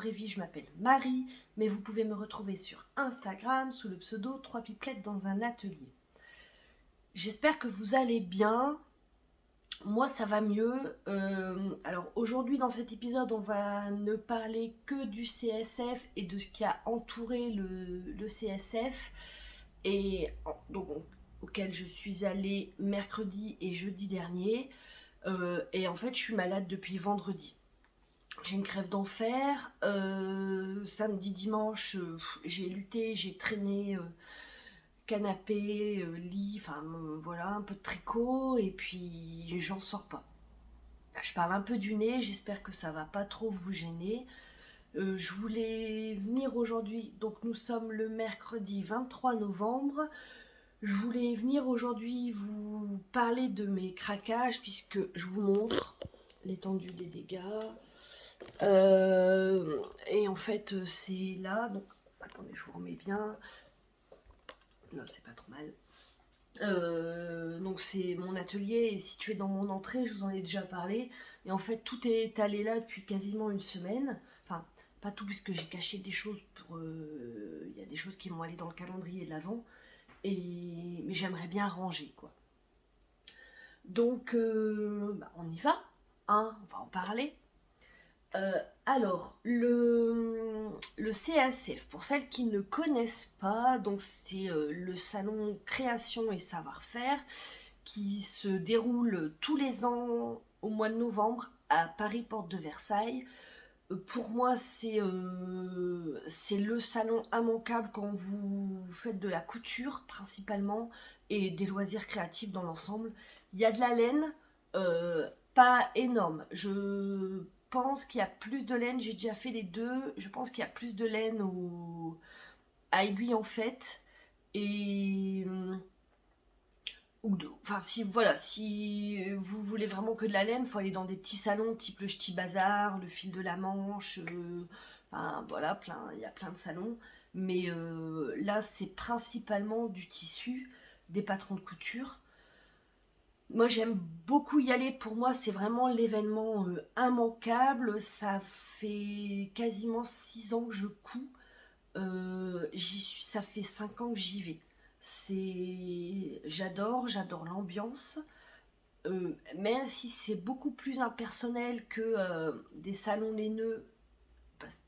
vraie vie, je m'appelle Marie, mais vous pouvez me retrouver sur Instagram sous le pseudo 3 pipelettes dans un atelier. J'espère que vous allez bien. Moi, ça va mieux. Alors aujourd'hui, dans cet épisode, on va ne parler que du CSF et de ce qui a entouré le CSF, et donc, auquel je suis allée mercredi et jeudi dernier. Et en fait, je suis malade depuis vendredi. J'ai une crève d'enfer. Samedi, dimanche, j'ai lutté, j'ai traîné canapé, lit, enfin voilà, un peu de tricot, et puis j'en sors pas. Je parle un peu du nez, j'espère que ça va pas trop vous gêner. Je voulais venir aujourd'hui, donc nous sommes le mercredi 23 novembre. Je voulais venir aujourd'hui vous parler de mes craquages, puisque je vous montre l'étendue des dégâts. Et en fait, c'est là, donc attendez, je vous remets bien. Non, c'est pas trop mal. Donc c'est mon atelier est situé dans mon entrée, je vous en ai déjà parlé. Et en fait, tout est étalé là depuis quasiment une semaine. Enfin, pas tout, puisque j'ai caché des choses pour. Il y a des choses qui vont aller dans le calendrier de l'Avent. Mais j'aimerais bien ranger, quoi. Donc, on y va, hein, on va en parler. Alors, le CSF, pour celles qui ne connaissent pas, donc c'est le salon création et savoir-faire qui se déroule tous les ans au mois de novembre à Paris, porte de Versailles. Pour moi, c'est le salon immanquable quand vous faites de la couture principalement et des loisirs créatifs dans l'ensemble. Il y a de la laine, pas énorme. Je pense qu'il y a plus de laine, j'ai déjà fait les deux. Je pense qu'il y a plus de laine à aiguille en fait. Et enfin, si vous voulez vraiment que de la laine, il faut aller dans des petits salons type le Ch'ti Bazar, le Fil de la Manche, enfin voilà, il y a plein de salons. Mais là, c'est principalement du tissu, des patrons de couture. Moi, j'aime beaucoup y aller. Pour moi, c'est vraiment l'événement immanquable. Ça fait quasiment 6 ans que je couds. Ça fait 5 ans que j'y vais. J'adore l'ambiance. Même si c'est beaucoup plus impersonnel que des salons laineux.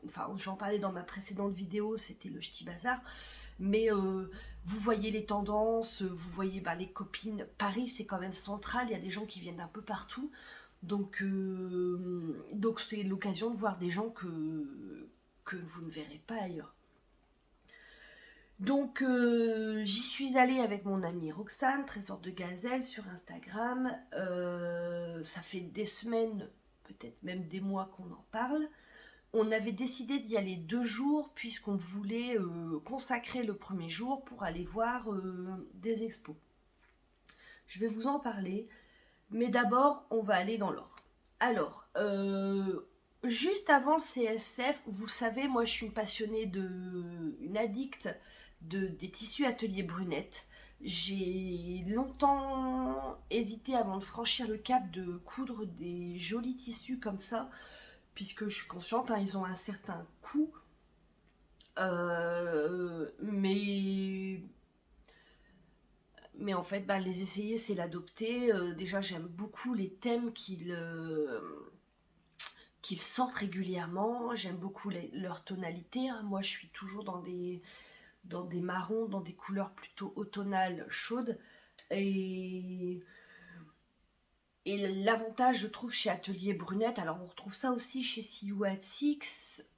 Enfin, j'en parlais dans ma précédente vidéo, c'était le Ch'ti Bazar. Mais vous voyez les tendances, vous voyez les copines. Paris, c'est quand même central, il y a des gens qui viennent d'un peu partout. Donc c'est l'occasion de voir des gens que vous ne verrez pas ailleurs. Donc j'y suis allée avec mon amie Roxane, Trésor de Gazelle sur Instagram. Ça fait des semaines, peut-être même des mois qu'on en parle. On avait décidé d'y aller 2 jours puisqu'on voulait consacrer le premier jour pour aller voir des expos. Je vais vous en parler, mais d'abord on va aller dans l'ordre. Alors, juste avant le CSF, vous savez, moi je suis une addicte des tissus atelier Brunette. J'ai longtemps hésité avant de franchir le cap de coudre des jolis tissus comme ça, puisque je suis consciente, hein, ils ont un certain coût. Mais en fait, les essayer, c'est l'adopter. Déjà, j'aime beaucoup les thèmes qu'ils sortent régulièrement. J'aime beaucoup leur tonalité, hein. Moi, je suis toujours dans des marrons, dans des couleurs plutôt automnales, chaudes. Et l'avantage, je trouve, chez Atelier Brunette, alors on retrouve ça aussi chez See You at Six,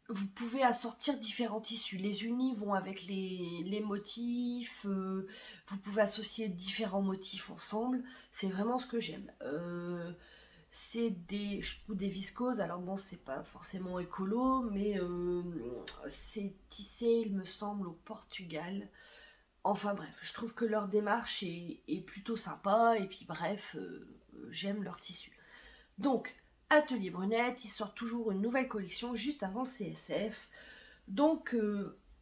vous pouvez assortir différents tissus. Les unis vont avec les motifs, vous pouvez associer différents motifs ensemble. C'est vraiment ce que j'aime. C'est des viscoses, alors bon, c'est pas forcément écolo, mais c'est tissé, il me semble, au Portugal. Enfin bref, je trouve que leur démarche est plutôt sympa, et puis bref, j'aime leur tissu. Donc, Atelier Brunette, ils sortent toujours une nouvelle collection juste avant le CSF. Donc,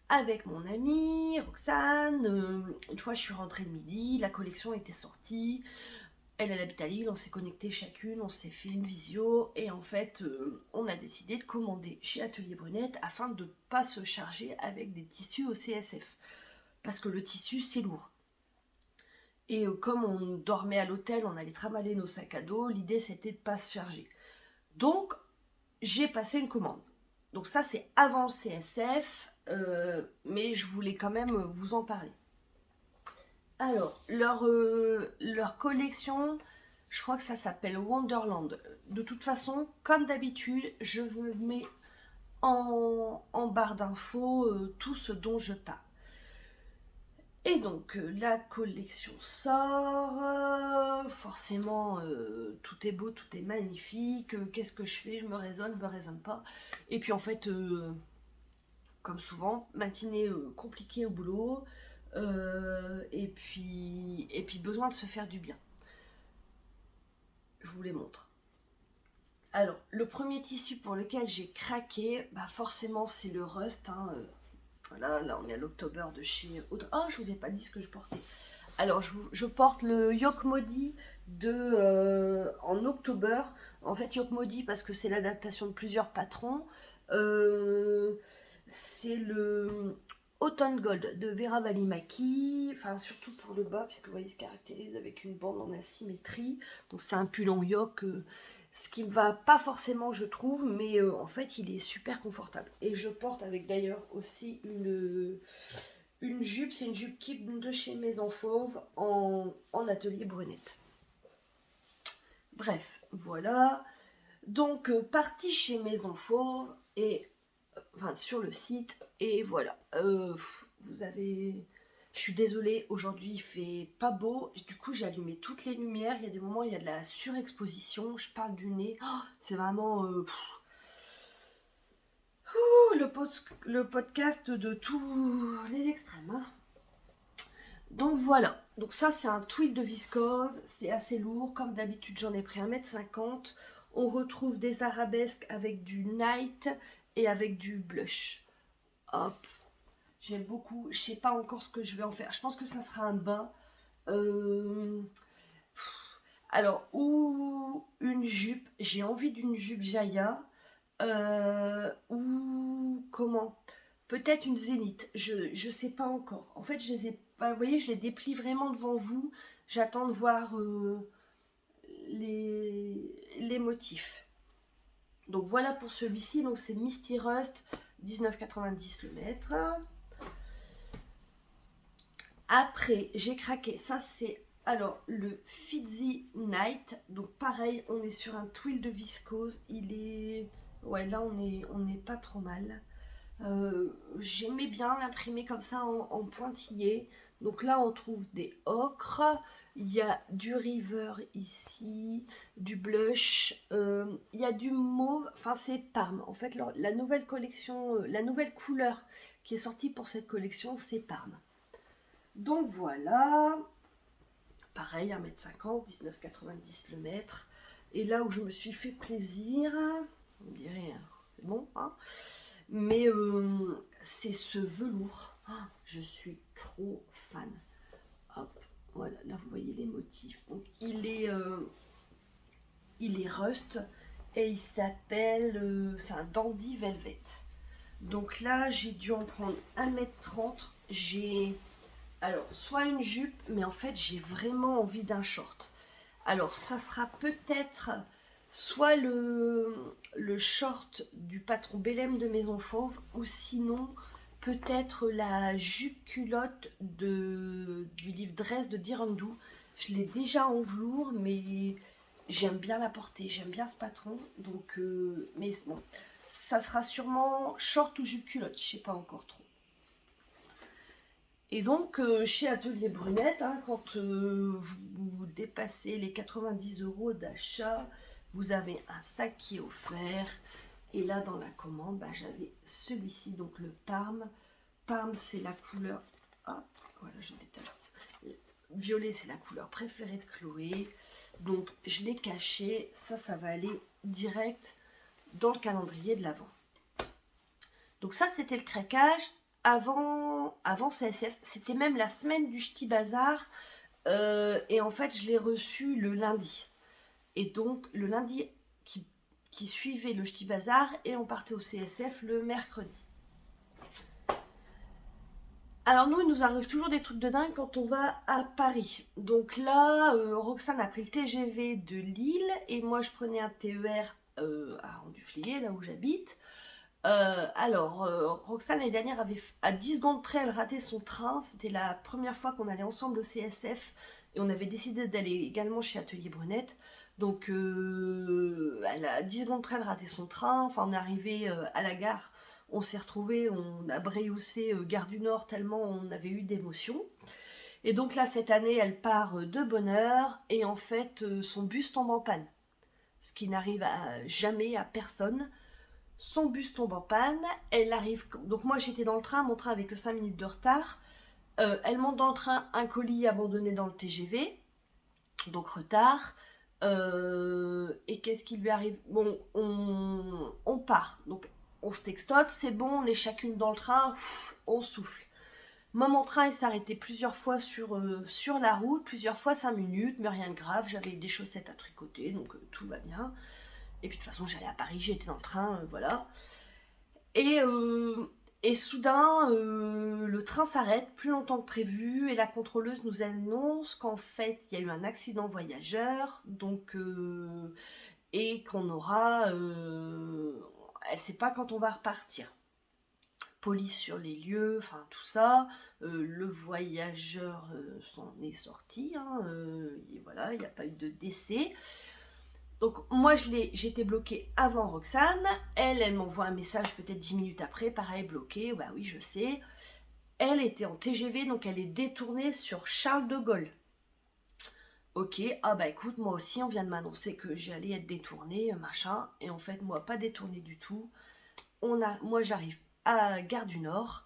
avec mon amie Roxane, une fois je suis rentrée le midi, la collection était sortie. Elle habite à Lille, on s'est connecté chacune, on s'est fait une visio et en fait on a décidé de commander chez Atelier Brunette afin de ne pas se charger avec des tissus au CSF. Parce que le tissu c'est lourd. Et comme on dormait à l'hôtel, on allait trimballer nos sacs à dos, l'idée c'était de ne pas se charger. Donc j'ai passé une commande. Donc ça c'est avant le CSF, mais je voulais quand même vous en parler. Alors, leur collection, je crois que ça s'appelle Wonderland. De toute façon, comme d'habitude, je me mets en barre d'infos tout ce dont je parle. Et donc, la collection sort, forcément, tout est beau, tout est magnifique. Qu'est-ce que je fais? Je me raisonne pas. Et puis en fait, comme souvent, matinée compliquée au boulot, et puis besoin de se faire du bien. Je vous les montre. Alors, le premier tissu pour lequel j'ai craqué, bah forcément c'est le Rust. Hein, là, on est à l'October de chez Audrey. Oh, je vous ai pas dit ce que je portais. Alors, je porte le Yoke Maudit en October. En fait, Yoke Maudit parce que c'est l'adaptation de plusieurs patrons. C'est le Autumn Gold de Vera Valimaki, enfin surtout pour le bas, puisque vous voyez, il se caractérise avec une bande en asymétrie. Donc c'est un pull en yoke, ce qui ne va pas forcément, je trouve, mais en fait il est super confortable. Et je porte avec d'ailleurs aussi une jupe, c'est une jupe Keep de chez Maison Fauve en atelier brunette. Bref, voilà. Donc partie chez Maison Fauve et enfin sur le site et voilà. Vous avez, je suis désolée, aujourd'hui il fait pas beau, du coup j'ai allumé toutes les lumières, il y a des moments il y a de la surexposition, je parle du nez, c'est vraiment le podcast de tous les extrêmes. Hein. Donc voilà, donc ça c'est un twill de viscose, c'est assez lourd, comme d'habitude j'en ai pris 1,50 m. On retrouve des arabesques avec du night et avec du blush. Hop, j'aime beaucoup, je sais pas encore ce que je vais en faire, je pense que ça sera un bas. Alors, ou une jupe, j'ai envie d'une jupe Jaya, ou comment, peut-être une zénith, je sais pas encore. En fait, je les ai, enfin, vous voyez, je les déplie vraiment devant vous, j'attends de voir les motifs. Donc voilà pour celui-ci, donc c'est Misty Rust, 19,90 le mètre. Après, j'ai craqué, ça c'est alors le Fizzy Night, donc pareil, on est sur un twill de viscose, il est, ouais là on est pas trop mal. J'aimais bien l'imprimer comme ça en pointillé. Donc là on trouve des ocres, il y a du river ici, du blush, il y a du mauve, enfin c'est Parme. En fait la nouvelle collection, la nouvelle couleur qui est sortie pour cette collection c'est Parme. Donc voilà, pareil 1,50 m, 19,90 le mètre. Et là où je me suis fait plaisir, on dirait, c'est bon, hein, mais c'est ce velours. Ah, je suis trop fan. Hop, voilà, là vous voyez les motifs. Donc il est rust et il s'appelle, c'est un Dandy Velvet. Donc là j'ai dû en prendre 1,30 m. J'ai alors soit une jupe, mais en fait j'ai vraiment envie d'un short. Alors ça sera peut-être soit le short du patron Bellem de Maison Fauve, ou sinon peut-être la jupe culotte du livre Dress de Dirandou. Je l'ai déjà en velours, mais j'aime bien la porter, j'aime bien ce patron. Donc, mais bon, ça sera sûrement short ou jupe culotte, je sais pas encore trop. Et donc, chez Atelier Brunette, hein, quand vous dépassez les 90 € d'achat, vous avez un sac qui est offert. Et là, dans la commande, bah, j'avais celui-ci, donc le Parme. Parme, c'est la couleur... Hop, voilà, je détache. Violet, c'est la couleur préférée de Chloé. Donc, je l'ai caché. Ça va aller direct dans le calendrier de l'Avent. Donc ça, c'était le craquage. Avant CSF, c'était même la semaine du Ch'ti Bazar. Et en fait, je l'ai reçu le lundi. Et donc, le lundi qui suivait le Ch'ti Bazar, et on partait au CSF le mercredi. Alors nous, il nous arrive toujours des trucs de dingue quand on va à Paris. Donc là, Roxane a pris le TGV de Lille et moi je prenais un TER à Rang-du-Fliers, là où j'habite. Roxane l'année dernière avait, à 10 secondes près, elle ratait son train. C'était la première fois qu'on allait ensemble au CSF et on avait décidé d'aller également chez Atelier Brunette. Donc elle a 10 secondes près, elle ratait son train. Enfin, on est arrivé à la gare. On s'est retrouvés, on a bréhoussé Gare du Nord tellement on avait eu d'émotion. Et donc là, cette année, elle part de bonne heure et en fait, son bus tombe en panne. Ce qui n'arrive jamais à personne. Son bus tombe en panne, elle arrive. Donc moi, j'étais dans le train, mon train avait que 5 minutes de retard. Elle monte dans le train, un colis abandonné dans le TGV, donc retard. Et qu'est-ce qui lui arrive? Bon, on part. Donc on se textote, c'est bon, on est chacune dans le train, on souffle. Moi, mon train, il s'est arrêté plusieurs fois sur la route, plusieurs fois 5 minutes, mais rien de grave. J'avais des chaussettes à tricoter, donc tout va bien. Et puis de toute façon, j'allais à Paris, j'étais dans le train, voilà. Et, euh, et soudain, le train s'arrête plus longtemps que prévu et la contrôleuse nous annonce qu'en fait, il y a eu un accident voyageur, donc et qu'on aura, elle sait pas quand on va repartir. Police sur les lieux, enfin tout ça. Le voyageur s'en est sorti, hein, et voilà, il n'y a pas eu de décès. Donc moi j'étais bloquée avant Roxane, elle m'envoie un message peut-être 10 minutes après, pareil bloquée, bah oui je sais. Elle était en TGV, donc elle est détournée sur Charles de Gaulle. Ok, ah bah écoute, moi aussi on vient de m'annoncer que j'allais être détournée, machin, et en fait moi pas détournée du tout. Moi j'arrive à Gare du Nord,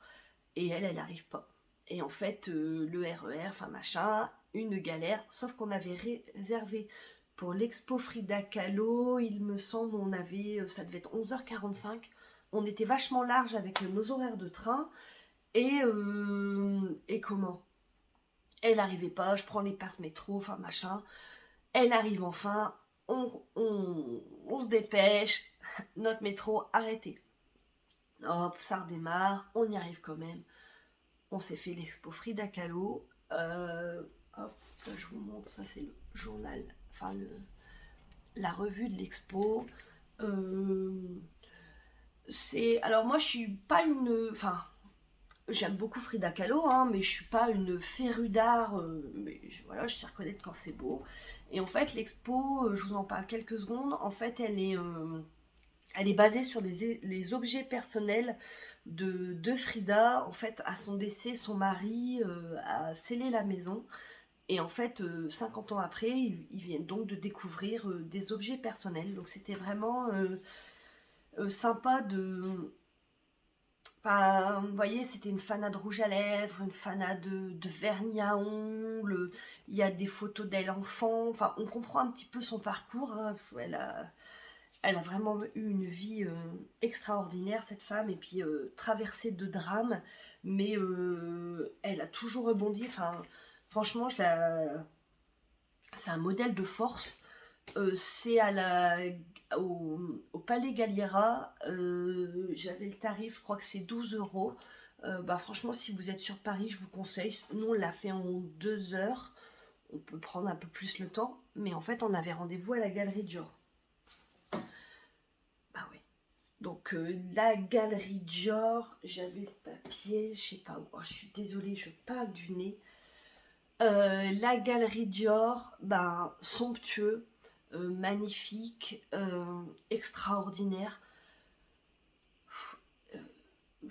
et elle n'arrive pas. Et en fait le RER, enfin machin, une galère, sauf qu'on avait réservé pour l'expo Frida Kahlo, il me semble, ça devait être 11h45. On était vachement large avec nos horaires de train. Et comment? Elle n'arrivait pas, je prends les passes métro, enfin machin. Elle arrive enfin, on se dépêche, notre métro arrêté. Hop, ça redémarre, on y arrive quand même. On s'est fait l'expo Frida Kahlo. Hop, je vous montre, ça c'est le journal, enfin la revue de l'expo. Euh, alors moi je suis pas enfin j'aime beaucoup Frida Kahlo, hein, mais je suis pas une férue d'art, mais voilà, je sais reconnaître quand c'est beau. Et en fait l'expo, je vous en parle quelques secondes, en fait elle est basée sur les objets personnels de Frida. En fait, à son décès, son mari a scellé la maison. Et en fait, 50 ans après, ils viennent donc de découvrir des objets personnels. Donc c'était vraiment sympa de... Enfin, vous voyez, c'était une fanade rouge à lèvres, une fanade de vernis à ongles. Il y a des photos d'elle enfant. Enfin, on comprend un petit peu son parcours, hein. Elle a vraiment eu une vie extraordinaire, cette femme, et puis traversée de drames, mais elle a toujours rebondi. Enfin, franchement, c'est un modèle de force. C'est au Palais Galliera. J'avais le tarif, je crois que c'est 12 euros. Bah, franchement, si vous êtes sur Paris, je vous conseille. Nous, on l'a fait en 2 heures. On peut prendre un peu plus le temps, mais en fait, on avait rendez-vous à la Galerie Dior. Bah oui. Donc la galerie Dior, j'avais le papier, je sais pas où. Oh, je suis désolée, je parle du nez. La galerie Dior, ben somptueux, magnifique, extraordinaire, euh,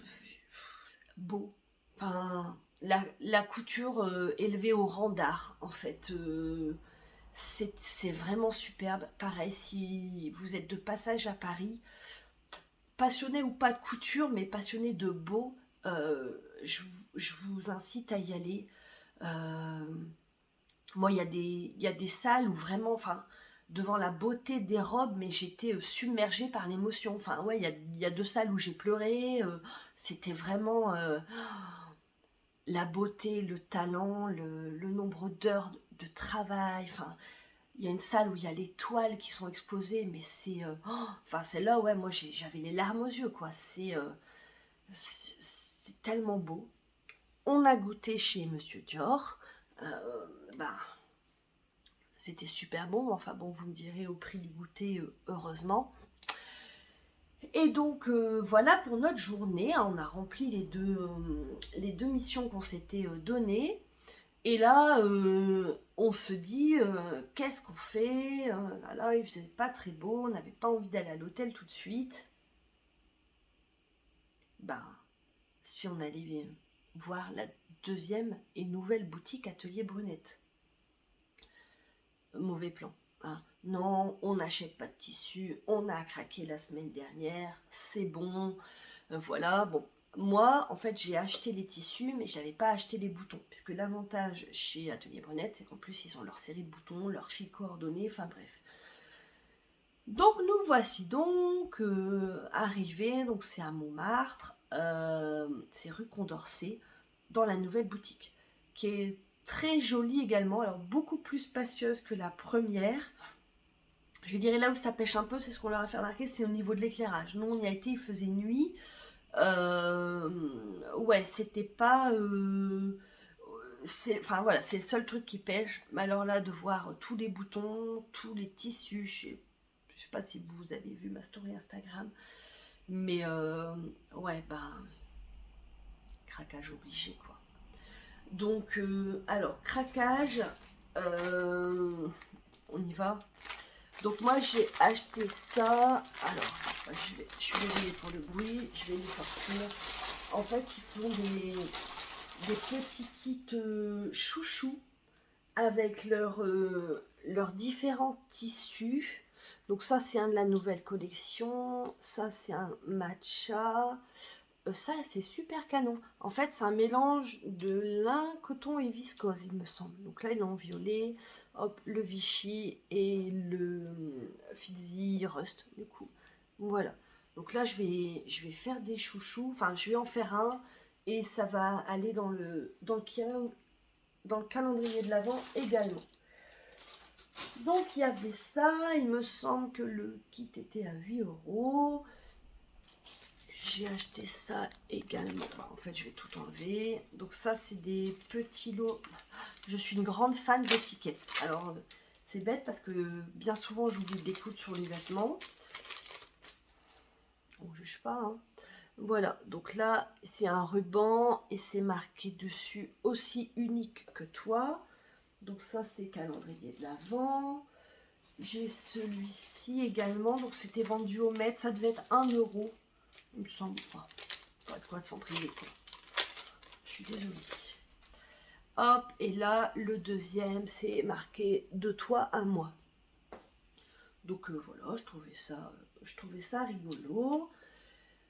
beau. Enfin, la couture élevée au rang d'art, en fait. C'est vraiment superbe. Pareil, si vous êtes de passage à Paris, passionné ou pas de couture, mais passionné de beau, je vous incite à y aller. Euh, Moi, il y a des salles où vraiment, enfin, devant la beauté des robes, mais j'étais submergée par l'émotion. Enfin, ouais, il y a 2 salles où j'ai pleuré. C'était vraiment la beauté, le talent, le nombre d'heures de travail. Enfin, il y a une salle où il y a les toiles qui sont exposées, mais c'est... enfin, c'est là, ouais, moi j'avais les larmes aux yeux, quoi. C'est tellement beau. On a goûté chez Monsieur Dior. Ben, c'était super bon. Enfin bon, vous me direz au prix du goûter, heureusement. Et donc voilà pour notre journée. On a rempli les deux missions qu'on s'était données. Et là, on se dit, qu'est-ce qu'on fait? Là, il faisait pas très beau, on n'avait pas envie d'aller à l'hôtel tout de suite. Ben, si on allait voir la deuxième et nouvelle boutique Atelier Brunette. Mauvais plan. Hein. Non, on n'achète pas de tissu, on a craqué la semaine dernière, c'est bon. Voilà, bon. Moi, en fait, j'ai acheté les tissus, mais je n'avais pas acheté les boutons. Puisque l'avantage chez Atelier Brunette, c'est qu'en plus, ils ont leur série de boutons, leur fil coordonné, enfin bref. Donc, nous voici donc arrivés, donc c'est à Montmartre, c'est rue Condorcet, dans la nouvelle boutique, qui est très jolie également, alors beaucoup plus spacieuse que la première. Je dirais là où ça pêche un peu, c'est ce qu'on leur a fait remarquer, c'est au niveau de l'éclairage. Nous, on y a été, il faisait nuit. Ouais, c'était pas. Enfin voilà, c'est le seul truc qui pêche. Mais alors là, de voir tous les boutons, tous les tissus, je sais pas si vous avez vu ma story Instagram, mais ouais, ben, craquage obligé quoi. Donc, alors, craquage, on y va. Donc moi j'ai acheté ça, alors je suis désolée pour le bruit, je vais les sortir. En fait ils font des petits kits chouchous avec leurs différents tissus. Donc ça c'est un de la nouvelle collection, ça c'est un matcha, ça c'est super canon. En fait c'est un mélange de lin, coton et viscose il me semble. Donc là ils l'ont violet, hop, le Vichy et le Fizzy Rust du coup. Voilà. Donc là je vais faire des chouchous, enfin je vais en faire un et ça va aller dans le calendrier de l'Avent également. Donc il y avait ça, il me semble que le kit était à 8 €. J'ai acheté ça également. En fait, je vais tout enlever. Donc ça, c'est des petits lots. Je suis une grande fan d'étiquettes. Alors, c'est bête parce que bien souvent, j'oublie des coudes sur les vêtements. On ne juge pas, hein. Voilà, donc là, c'est un ruban et c'est marqué dessus aussi unique que toi. Donc ça, c'est calendrier de l'Avent. J'ai celui-ci également. Donc c'était vendu au mètre. Ça devait être 1 €. Il me semble pas. Pas de quoi s'en priver, quoi. Je suis désolée. Hop, et là, le deuxième, c'est marqué de toi à moi. Donc voilà, je trouvais ça rigolo.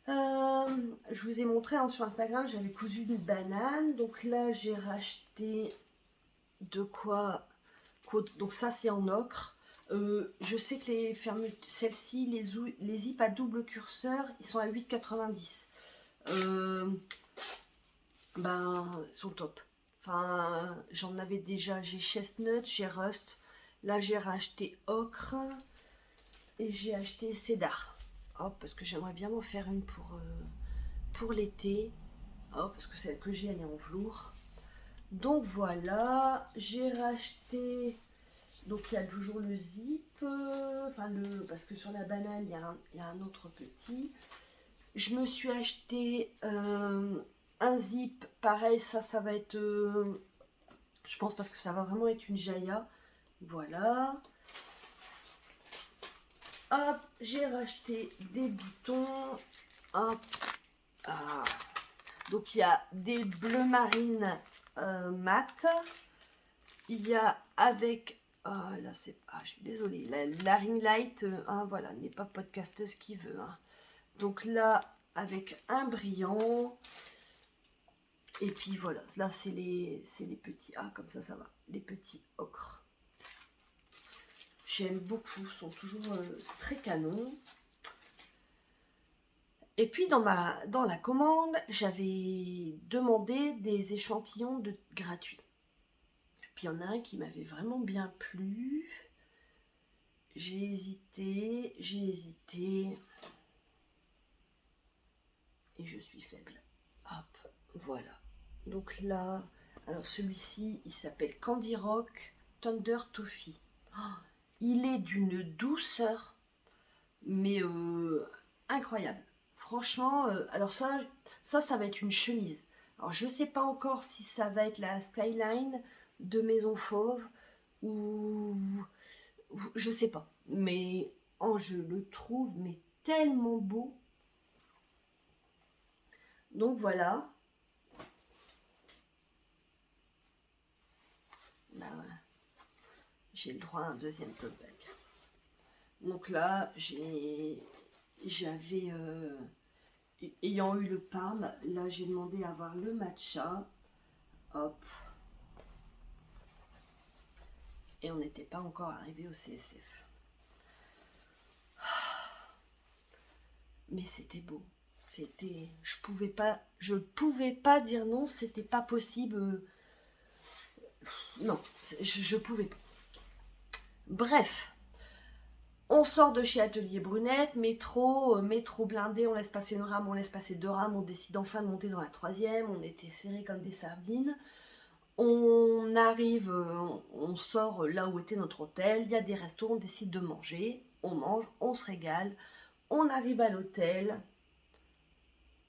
Je vous ai montré hein, sur Instagram, j'avais cousu une banane. Donc là, j'ai racheté de quoi. Donc ça, c'est en ocre. Je sais que les fermetures, celles-ci, les zips à double curseur, ils sont à 8,90. Ben, ils sont top. Enfin, j'en avais déjà, j'ai Chestnut, j'ai Rust. Là, j'ai racheté Ocre et j'ai acheté Cédar. Oh, parce que j'aimerais bien m'en faire une pour l'été. Oh, parce que celle que j'ai, elle est en velours. Donc voilà, j'ai racheté. Donc il y a toujours le zip, parce que sur la banane il y a un autre petit. Je me suis acheté un zip, pareil, ça va être, je pense parce que ça va vraiment être une Jaya. Voilà. Hop, j'ai racheté des boutons. Hop. Ah. Donc il y a des bleus marines mat. Il y a avec... Ah là c'est... Ah je suis désolée. La ring light, voilà, n'est pas podcasteuse qui veut. Hein. Donc là, avec un brillant. Et puis voilà, là c'est les petits. Ah comme ça va. Les petits ocres. J'aime beaucoup, sont toujours très canons. Et puis dans la commande, j'avais demandé des échantillons gratuits. Puis il y en a un qui m'avait vraiment bien plu. J'ai hésité, et je suis faible. Hop, voilà. Donc là, alors celui-ci, il s'appelle Candy Rock Thunder Toffee. Oh, il est d'une douceur, mais incroyable. Franchement, alors ça va être une chemise. Alors je sais pas encore si ça va être la Skyline de Maison Fauve ou je sais pas. Mais je le trouve mais tellement beau. Donc voilà. Bah ouais. J'ai le droit à un deuxième tote bag. Donc là, j'avais ayant eu le parme, là j'ai demandé à avoir le matcha. Hop. Et on n'était pas encore arrivé au CSF. Mais c'était beau. Je pouvais pas dire non, c'était pas possible. Non, je pouvais pas. Bref, on sort de chez Atelier Brunette, métro blindé, on laisse passer une rame, on laisse passer deux rames, on décide enfin de monter dans la troisième, on était serrés comme des sardines. On arrive, on sort là où était notre hôtel, il y a des restos, on décide de manger, on mange, on se régale, on arrive à l'hôtel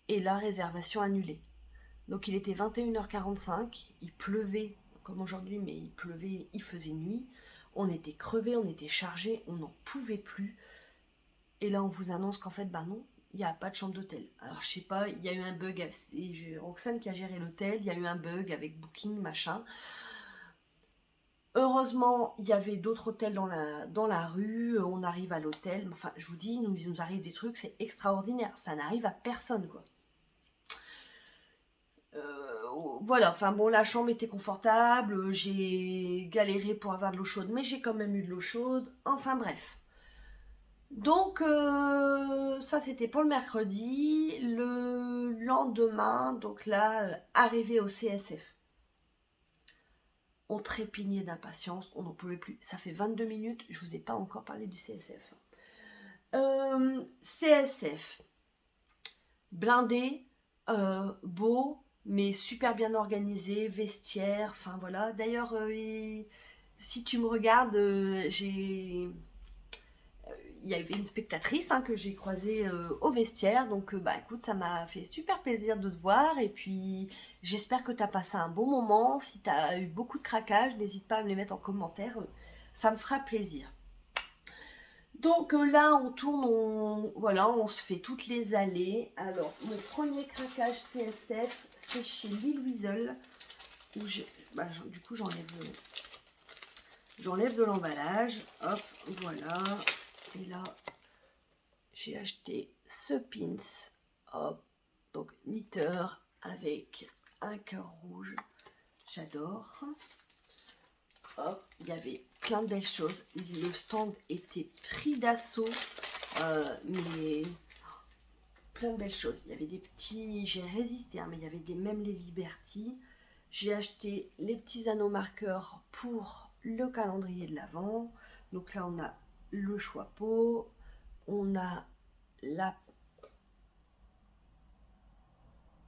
et la réservation annulée. Donc il était 21h45, il pleuvait comme aujourd'hui, mais il pleuvait, il faisait nuit. On était crevés, on était chargés, on n'en pouvait plus. Et là on vous annonce qu'en fait, bah non, il n'y a pas de chambre d'hôtel. Alors je sais pas, il y a eu un bug, c'est Roxane qui a géré l'hôtel, il y a eu un bug avec Booking, machin. Heureusement, il y avait d'autres hôtels dans la rue, on arrive à l'hôtel, enfin je vous dis, il nous arrive des trucs, c'est extraordinaire, ça n'arrive à personne quoi. Voilà, enfin bon, la chambre était confortable, j'ai galéré pour avoir de l'eau chaude, mais j'ai quand même eu de l'eau chaude, enfin bref. Donc ça c'était pour le mercredi, le lendemain, donc là, arrivé au CSF. On trépignait d'impatience, on n'en pouvait plus, ça fait 22 minutes, je vous ai pas encore parlé du CSF. CSF, blindé, beau, mais super bien organisé, vestiaire, enfin voilà. D'ailleurs, si tu me regardes, il y avait une spectatrice que j'ai croisée au vestiaire, donc bah écoute, ça m'a fait super plaisir de te voir, et puis j'espère que tu as passé un bon moment. Si tu as eu beaucoup de craquages, n'hésite pas à me les mettre en commentaire, ça me fera plaisir. Donc là, on tourne, voilà, on se fait toutes les allées. Alors, mon premier craquage CSF, c'est chez Lille Weasel, où du coup, j'enlève de l'emballage. Hop, voilà. Et là, j'ai acheté ce pins. Hop, donc knitter avec un cœur rouge. J'adore. Hop, il y avait plein de belles choses. Le stand était pris d'assaut, mais plein de belles choses. Il y avait des petits, j'ai résisté, mais il y avait même les Liberty. J'ai acheté les petits anneaux marqueurs pour le calendrier de l'Avent. Donc là, on a le choix peau, on a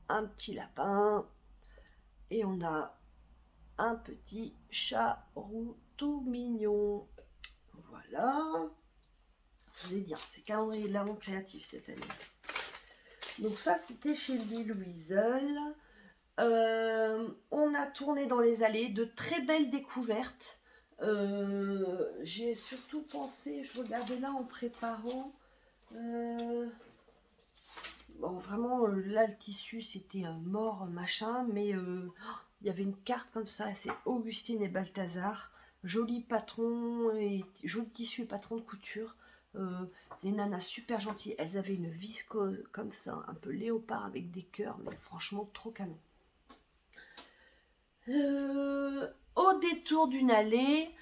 un petit lapin et on a un petit chat roux tout mignon. Voilà. Je vous ai dit, c'est calendrier de l'Avent créatif cette année. Donc ça, c'était chez Lille Weasel. On a tourné dans les allées, de très belles découvertes. J'ai surtout pensé, je regardais là en préparant. Bon, vraiment, là, le tissu, c'était mort, machin, mais il y avait une carte comme ça, c'est Augustine et Balthazar. Joli patron, et joli tissu et patron de couture. Les nanas super gentilles, elles avaient une viscose comme ça, un peu léopard avec des cœurs, mais franchement, trop canon. Au détour d'une allée,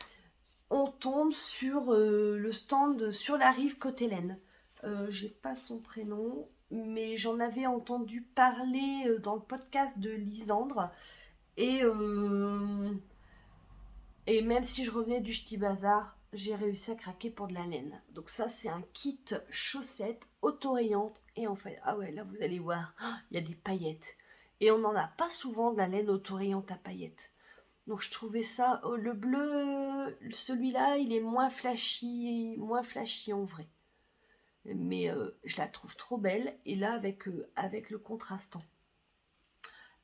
on tombe sur le stand sur la rive côté Hélène. J'ai pas son prénom. mais j'en avais entendu parler dans le podcast de Lisandre. Et, et même si je revenais du Ch'ti Bazar, j'ai réussi à craquer pour de la laine. Donc ça, c'est un kit chaussettes auto-rayantes. Et en fait, ah ouais, là, vous allez voir, il y a des paillettes. Et on n'en a pas souvent de la laine auto-rayante à paillettes. Donc je trouvais ça, le bleu, celui-là, il est moins flashy en vrai. Mais je la trouve trop belle. Et là, avec le contrastant.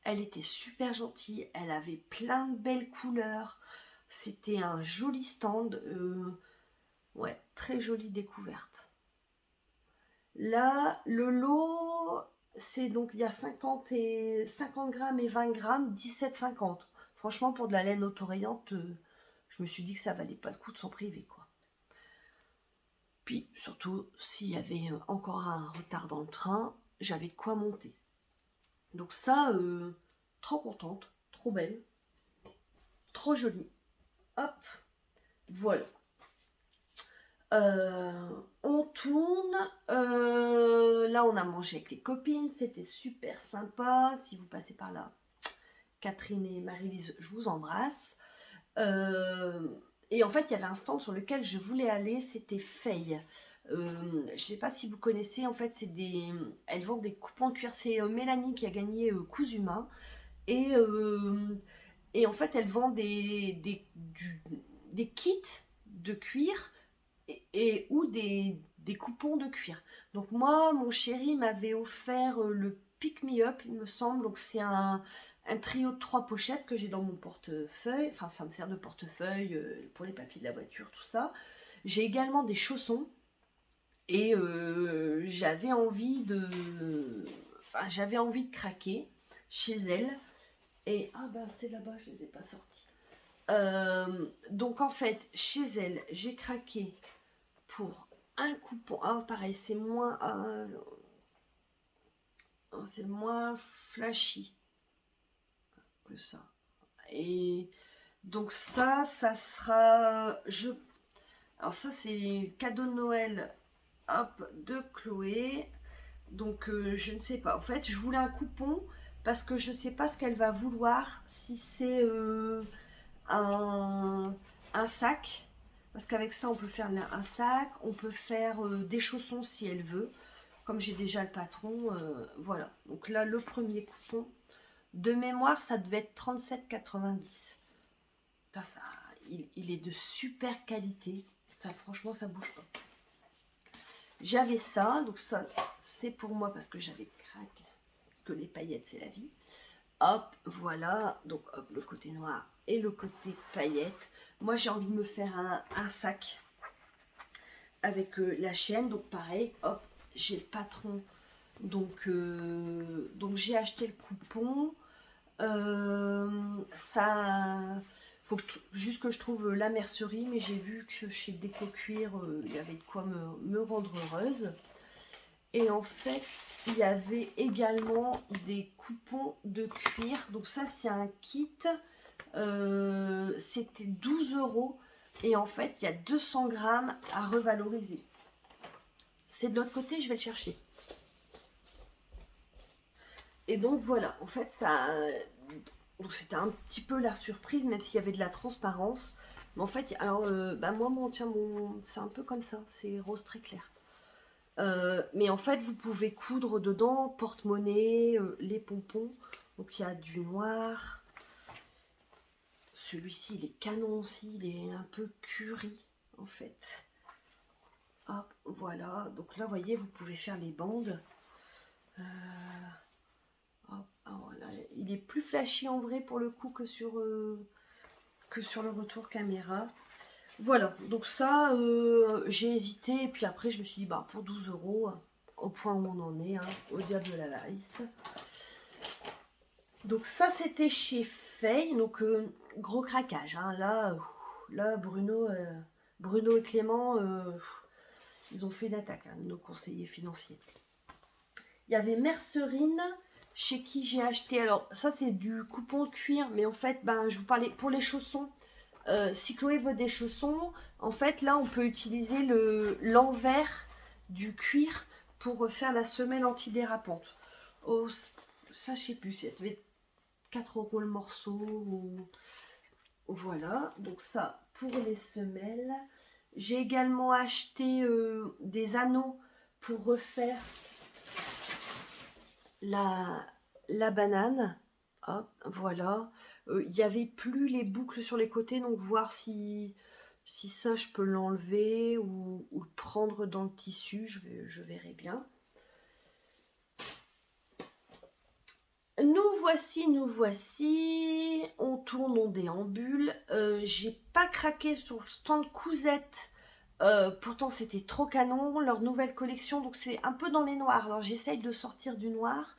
Elle était super gentille, elle avait plein de belles couleurs. C'était un joli stand. Ouais, très jolie découverte. Là, le lot, c'est donc il y a 50 grammes et 20 grammes, 17,50. Franchement, pour de la laine autorayante, je me suis dit que ça valait pas le coup de s'en priver, quoi. Puis, surtout, s'il y avait encore un retard dans le train, j'avais de quoi monter. Donc ça, trop contente, trop belle, trop jolie. Hop, voilà. On tourne. Là, on a mangé avec les copines. C'était super sympa. Si vous passez par là, Catherine et Marie-Lise, je vous embrasse. Et en fait, il y avait un stand sur lequel je voulais aller. C'était Faye. Je ne sais pas si vous connaissez. En fait, elles vendent des coupons de cuir. C'est Mélanie qui a gagné Cousumain. Et, et en fait, elle vend des kits de cuir ou des coupons de cuir. Donc moi, mon chéri m'avait offert le Pick Me Up, il me semble. Donc c'est un trio de 3 pochettes que j'ai dans mon portefeuille. Enfin, ça me sert de portefeuille pour les papiers de la voiture, tout ça. J'ai également des chaussons. Et j'avais envie de craquer chez elle. Et ah ben c'est là-bas, je les ai pas sortis. Donc en fait, chez elle, j'ai craqué pour un coupon. Ah pareil, c'est moins flashy que ça. Et donc ça sera alors ça c'est cadeau de Noël, hop, de Chloé. Donc je ne sais pas. En fait, je voulais un coupon parce que je ne sais pas ce qu'elle va vouloir. Si c'est un sac, parce qu'avec ça on peut faire un sac, on peut faire des chaussons si elle veut. Comme j'ai déjà le patron, voilà. Donc là, le premier coupon, de mémoire, ça devait être 37,90. Ça, il est de super qualité. Ça, franchement, ça bouge pas. J'avais ça, donc ça, c'est pour moi parce que j'avais craqué. Parce que les paillettes, c'est la vie. Hop, voilà. Donc, hop, le côté noir et le côté paillettes. Moi, j'ai envie de me faire un sac avec la chaîne. Donc, pareil, hop, j'ai le patron. Donc j'ai acheté le coupon. Ça, faut juste que je trouve la mercerie, mais j'ai vu que chez Déco Cuir, il y avait de quoi me rendre heureuse. Et en fait, il y avait également des coupons de cuir. Donc ça, c'est un kit. C'était 12 €. Et en fait, il y a 200 grammes à revaloriser. C'est de l'autre côté, je vais le chercher. Et donc voilà, en fait, donc c'était un petit peu la surprise, même s'il y avait de la transparence. Mais en fait, alors, moi, c'est un peu comme ça, c'est rose très clair. Mais en fait, vous pouvez coudre dedans, porte-monnaie, les pompons. Donc il y a du noir. Celui-ci, il est canon aussi, il est un peu curry, en fait. Hop, voilà. Donc là, vous voyez, vous pouvez faire les bandes. Voilà. Il est plus flashy en vrai pour le coup que sur le retour caméra. Voilà, donc ça, j'ai hésité. Et puis après, je me suis dit, pour 12 €, au point où on en est, au diable de la Laïs. Donc ça, c'était chez Faye. Donc, gros craquage. Là, Bruno et Clément, ils ont fait une attaque, nos conseillers financiers. Il y avait Mercerine, chez qui j'ai acheté, alors ça c'est du coupon de cuir, mais en fait, je vous parlais pour les chaussons. Si Chloé veut des chaussons, en fait là on peut utiliser l'envers du cuir pour faire la semelle antidérapante. Oh, ça, je sais plus, ça devait être 4 € le morceau. Voilà, donc ça pour les semelles. J'ai également acheté des anneaux pour refaire la banane. Hop, voilà. Il n'y avait plus les boucles sur les côtés, donc voir si ça je peux l'enlever ou le prendre dans le tissu, je verrai bien. Nous voici, on tourne, on déambule. J'ai pas craqué sur le stand Cousette, pourtant c'était trop canon, leur nouvelle collection, donc c'est un peu dans les noirs. Alors j'essaye de sortir du noir,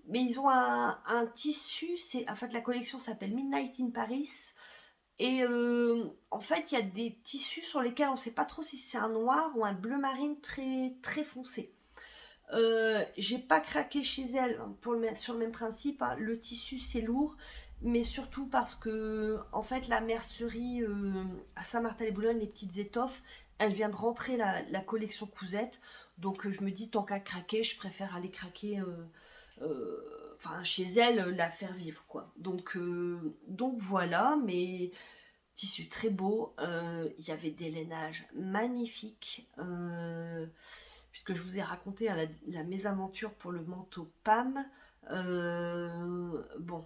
mais ils ont un tissu, en fait la collection s'appelle Midnight in Paris, et en fait il y a des tissus sur lesquels on ne sait pas trop si c'est un noir ou un bleu marine très, très foncé. J'ai pas craqué chez elle sur le même principe, hein. Le tissu c'est lourd, mais surtout parce que en fait la mercerie à Saint-Martin-les-Boulogne, les petites étoffes, elle vient de rentrer la collection Cousette, donc je me dis tant qu'à craquer, je préfère aller craquer chez elle, la faire vivre quoi. Donc voilà, mais tissu très beau, il y avait des lainages magnifiques. Puisque je vous ai raconté hein, la mésaventure pour le manteau Pam. Bon,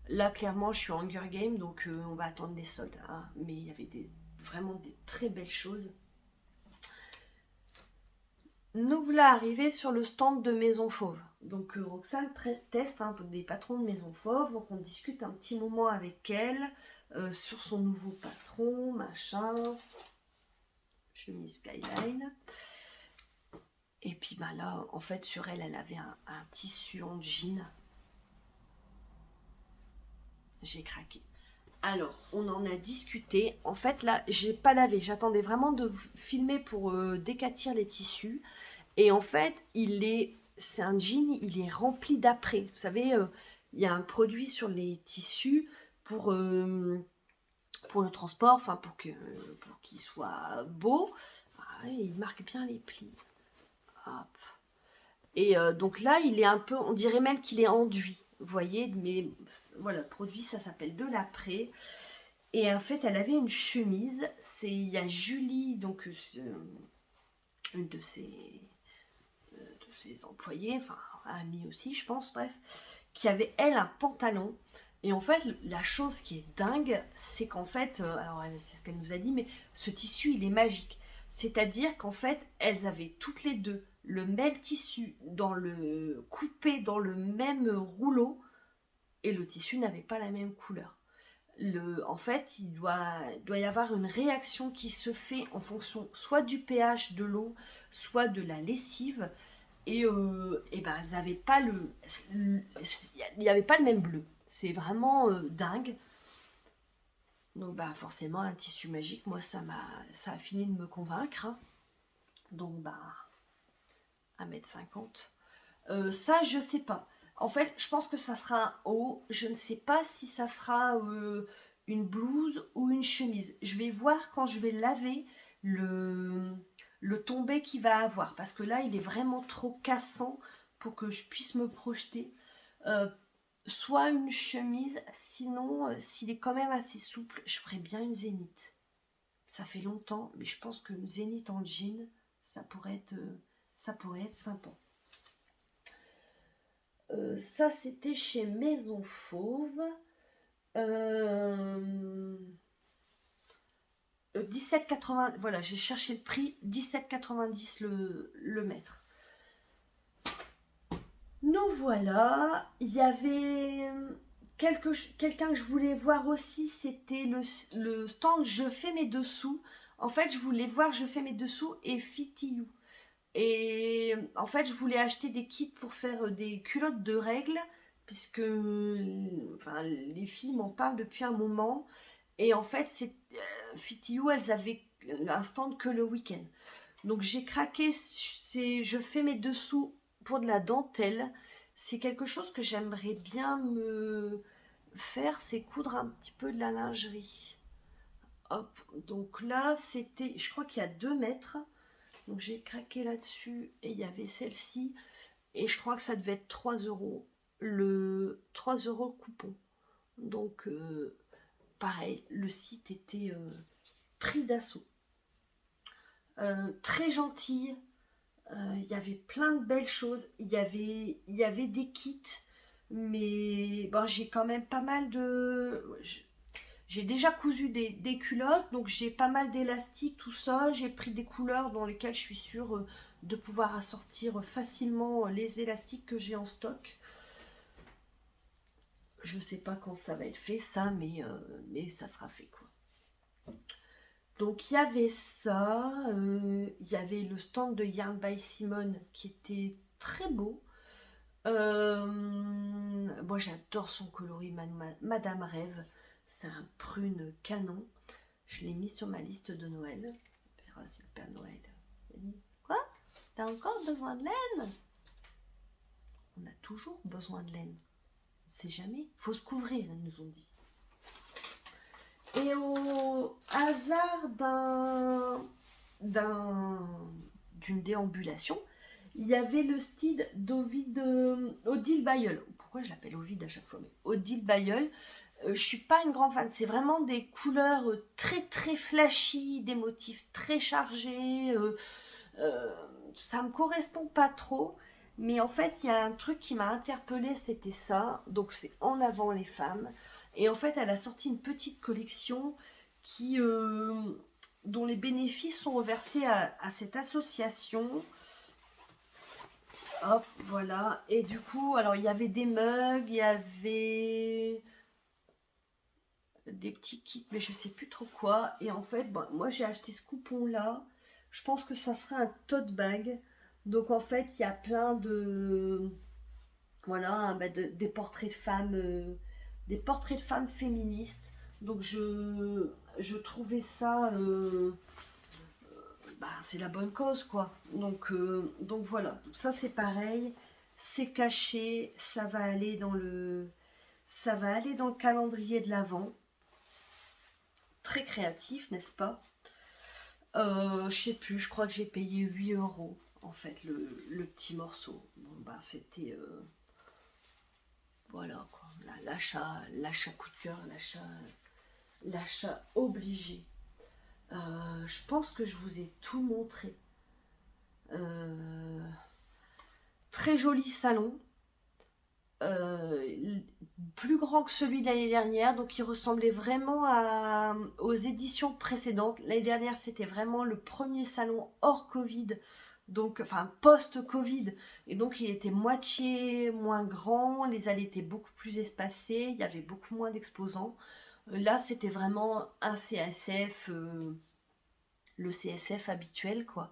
là clairement je suis en Hunger Game, donc on va attendre les soldes. Hein, mais il y avait vraiment des très belles choses. Nous voilà arrivés sur le stand de Maison Fauve. Donc Roxane teste hein, des patrons de Maison Fauve, donc on discute un petit moment avec elle sur son nouveau patron, machin, chemise Skyline. Et puis bah là, en fait, sur elle, elle avait un tissu en jean. J'ai craqué. Alors, on en a discuté. En fait, là, j'ai pas lavé. J'attendais vraiment de filmer pour décatir les tissus. Et en fait, c'est un jean, il est rempli d'après. Vous savez, il y a un produit sur les tissus pour le transport, enfin pour qu'il soit beau. Ah, il marque bien les plis. Hop. Et donc là, il est un peu, on dirait même qu'il est enduit, vous voyez, mais voilà, le produit, ça s'appelle de l'après. Et en fait, elle avait une chemise, il y a Julie, donc une de ses employées, enfin, amie aussi, je pense, bref, qui avait, elle, un pantalon. Et en fait, la chose qui est dingue, c'est qu'en fait, alors c'est ce qu'elle nous a dit, mais ce tissu, il est magique. C'est-à-dire qu'en fait, elles avaient toutes les deux le même tissu coupé dans le même rouleau et le tissu n'avait pas la même couleur. En fait, il doit y avoir une réaction qui se fait en fonction soit du pH de l'eau, soit de la lessive. Et ben, elles n'avaient pas il n'y avait pas le même bleu. C'est vraiment dingue. Donc bah forcément un tissu magique, moi ça a fini de me convaincre. Hein. Donc bah 1,50 m. Ça je sais pas. En fait je pense que ça sera un haut. Je ne sais pas si ça sera une blouse ou une chemise. Je vais voir quand je vais laver le tombé qu'il va avoir. Parce que là il est vraiment trop cassant pour que je puisse me projeter. Soit une chemise, sinon s'il est quand même assez souple, je ferais bien une zénith. Ça fait longtemps, mais je pense qu'une zénith en jean, ça pourrait être sympa. Ça c'était chez Maison Fauve. 17,80, voilà, j'ai cherché le prix, 17,90 le mètre. Nous voilà, il y avait quelqu'un que je voulais voir aussi, c'était le stand Je fais mes dessous. En fait, je voulais voir Je fais mes dessous et Fit You. Et en fait, je voulais acheter des kits pour faire des culottes de règles, puisque les filles m'en parlent depuis un moment. Et en fait, Fit You, elles avaient un stand que le week-end. Donc j'ai craqué, je fais mes dessous pour de la dentelle. C'est quelque chose que j'aimerais bien me faire, c'est coudre un petit peu de la lingerie. Hop, donc là c'était, je crois qu'il y a 2 mètres. Donc j'ai craqué là-dessus et il y avait celle-ci. Et je crois que ça devait être 3 euros. 3 euros le coupon. Donc pareil, le site était pris d'assaut. Très gentil. Il y avait plein de belles choses. Il y avait des kits. Mais bon, j'ai quand même pas mal de... J'ai déjà cousu des culottes, donc j'ai pas mal d'élastiques, tout ça. J'ai pris des couleurs dans lesquelles je suis sûre de pouvoir assortir facilement les élastiques que j'ai en stock. Je sais pas quand ça va être fait, ça, mais ça sera fait, quoi. Donc il y avait ça, il y avait le stand de Yarn by Simone qui était très beau. Moi j'adore son coloris Madame Rêve. C'est un prune canon. Je l'ai mis sur ma liste de Noël. On verra si le Père Noël a dit quoi? T'as encore besoin de laine? On a toujours besoin de laine. On sait jamais. Faut se couvrir, ils nous ont dit. Et au hasard d'une déambulation, il y avait le style Odile Bayeul. Pourquoi je l'appelle Ovid à chaque fois, mais Odile Bayeul. Je suis pas une grande fan. C'est vraiment des couleurs très très flashy, des motifs très chargés. Ça me correspond pas trop. Mais en fait, il y a un truc qui m'a interpellée, c'était ça. Donc c'est En avant les femmes. Et en fait, elle a sorti une petite collection dont les bénéfices sont reversés à cette association. Hop, voilà. Et du coup, alors il y avait des mugs, il y avait des petits kits, mais je sais plus trop quoi. Et en fait, bon, moi j'ai acheté ce coupon là. Je pense que ça sera un tote bag. Donc en fait, il y a plein de voilà, des portraits de femmes, féministes. Donc je trouvais ça, c'est la bonne cause quoi. Donc voilà, ça c'est pareil, c'est caché, ça va aller dans le calendrier de l'Avent. Très créatif, n'est-ce pas? Je sais plus, je crois que j'ai payé 8 euros en fait le petit morceau. Bon c'était voilà quoi, l'achat coup de cœur, l'achat obligé. Je pense que je vous ai tout montré. Très joli salon, plus grand que celui de l'année dernière, donc il ressemblait vraiment aux éditions précédentes. L'année dernière, c'était vraiment le premier salon hors Covid, donc enfin post-Covid, et donc il était moitié moins grand, les allées étaient beaucoup plus espacées, il y avait beaucoup moins d'exposants. Là, c'était vraiment un CSF, le CSF habituel, quoi.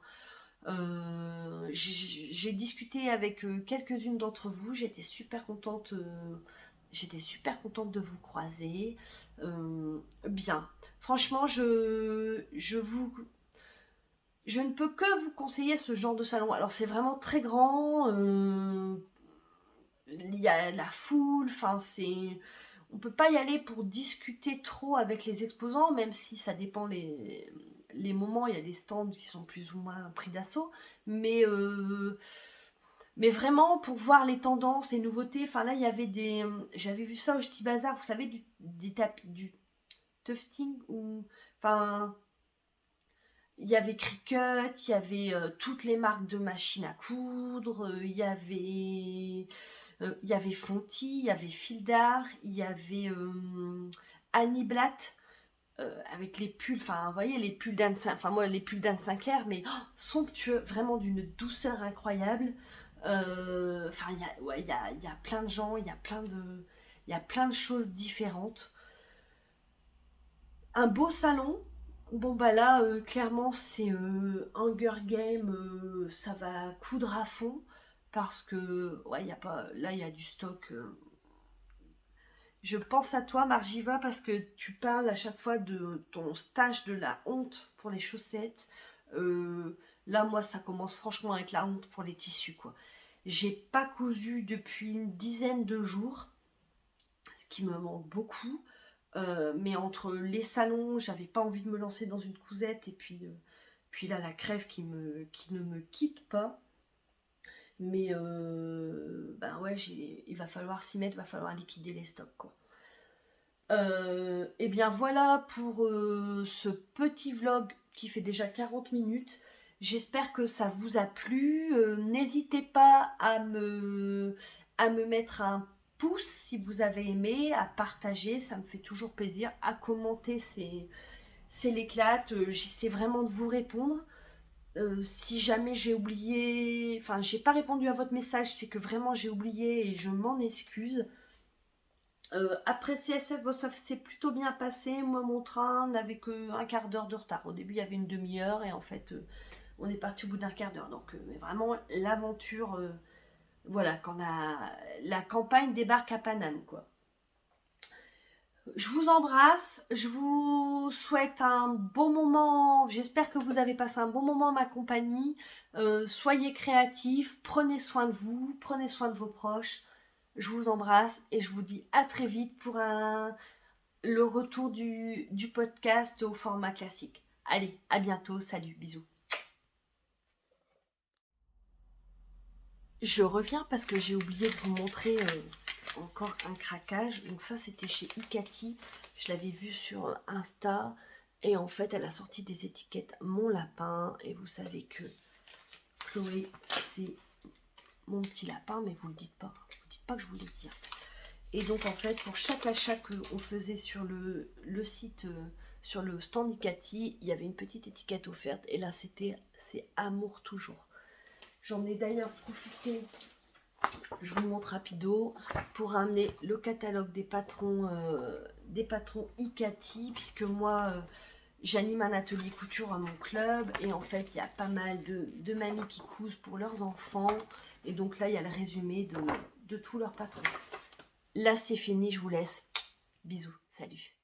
J'ai discuté avec quelques-unes d'entre vous, j'étais super contente de vous croiser. Bien, franchement, je ne peux que vous conseiller ce genre de salon. Alors c'est vraiment très grand, il y a la foule, enfin on peut pas y aller pour discuter trop avec les exposants, même si ça dépend les moments, il y a des stands qui sont plus ou moins pris d'assaut, mais, euh, mais vraiment pour voir les tendances, les nouveautés, enfin là il y avait j'avais vu ça au Ch'ti Bazar, vous savez, des tapis, du tufting, ou, enfin, il y avait Cricut, il y avait toutes les marques de machines à coudre, il y avait Fonty, il y avait Fil d'Art, il y avait Annie Blatt, avec les pulls, enfin vous voyez les pulls d'Anne Sinclair, enfin moi les pulls d'Anne Sinclair, mais somptueux, vraiment d'une douceur incroyable. Enfin il y a plein de gens, il y a plein de choses différentes. Un beau salon. Bon bah là clairement c'est Hunger Game, ça va coudre à fond parce que ouais il y a pas là il y a du stock. Je pense à toi, Margiva, parce que tu parles à chaque fois de ton stage de la honte pour les chaussettes. Là, moi, ça commence franchement avec la honte pour les tissus, quoi. J'ai pas cousu depuis une dizaine de jours, ce qui me manque beaucoup. Mais entre les salons, j'avais pas envie de me lancer dans une cousette, et puis Puis là, la crève qui ne me quitte pas. Mais ben ouais, il va falloir s'y mettre, il va falloir liquider les stocks, quoi. Et bien voilà pour ce petit vlog qui fait déjà 40 minutes. J'espère que ça vous a plu. N'hésitez pas à me mettre un pouce si vous avez aimé, à partager, ça me fait toujours plaisir, à commenter, c'est l'éclate. J'essaie vraiment de vous répondre. Si jamais j'ai oublié, enfin j'ai pas répondu à votre message, c'est que vraiment j'ai oublié et je m'en excuse. Après CSF, bon, ça s'est plutôt bien passé. Moi, mon train n'avait qu'un quart d'heure de retard. Au début, il y avait une demi-heure et en fait, on est parti au bout d'un quart d'heure. Donc, mais vraiment, l'aventure, voilà, quand la campagne débarque à Paname, quoi. Je vous embrasse, je vous souhaite un bon moment, j'espère que vous avez passé un bon moment en ma compagnie. Soyez créatifs, prenez soin de vous, prenez soin de vos proches. Je vous embrasse et je vous dis à très vite pour le retour du podcast au format classique. Allez, à bientôt, salut, bisous. Je reviens parce que j'ai oublié de vous montrer encore un craquage. Donc ça, c'était chez Icati. Je l'avais vu sur Insta. Et en fait, elle a sorti des étiquettes Mon Lapin. Et vous savez que Chloé, c'est mon petit lapin. Mais vous ne le dites pas. Vous ne dites pas que je vous l'ai dit. Et donc, en fait, pour chaque achat qu'on faisait sur le site, sur le stand Icati, il y avait une petite étiquette offerte. Et là, c'est amour toujours. J'en ai d'ailleurs profité, je vous montre rapido, pour ramener le catalogue des patrons Icati, puisque moi, j'anime un atelier couture à mon club, et en fait, il y a pas mal de mamies qui cousent pour leurs enfants, et donc là, il y a le résumé de tous leurs patrons. Là, c'est fini, je vous laisse. Bisous, salut.